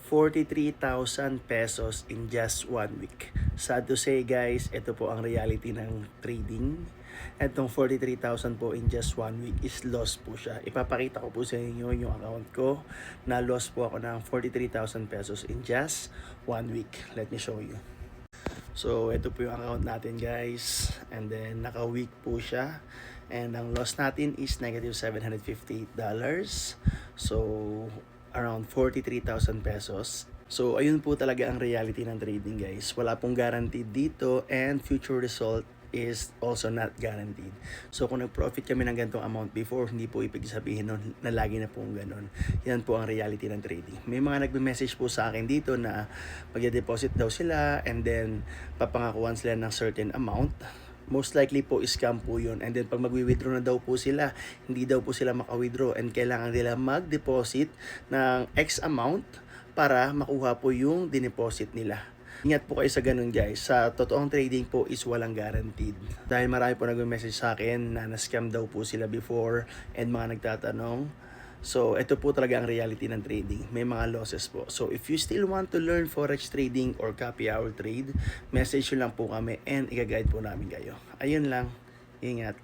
43,000 pesos in just 1 week. Sad to say guys, ito po ang reality ng trading. Itong 43,000 po in just 1 week is loss po siya. Ipapakita ko po sa inyo yung account ko na loss po ako ng 43,000 pesos in just 1 week. Let me show you. So, ito po yung account natin guys. And then, naka-week po siya. And ang loss natin is negative $758. So, around 43,000 pesos. So, ayun po talaga ang reality ng trading guys. Wala pong guaranteed dito and future result is also not guaranteed. So, kung nag-profit kami ng ganitong amount before, hindi po ibig sabihin nun na lagi na pong ganun. Yan po ang reality ng trading. May mga nagme-message po sa akin dito na mag-deposit daw sila and then papangakuan sila ng certain amount. Most likely po scam po yun. And then pag mag-withdraw na daw po sila, hindi daw po sila maka-withdraw and kailangan nila mag-deposit ng X amount para makuha po yung dineposit nila. Ingat po kayo sa ganun guys. Sa totoong trading po is walang guaranteed. Dahil marami po nag-message sa akin na na-scam daw po sila before and mga nagtatanong. So, ito po talaga ang reality ng trading. May mga losses po. So, if you still want to learn forex trading or copy hour trade, message nyo lang po kami and i-guide po namin kayo. Ayun lang. Ingat.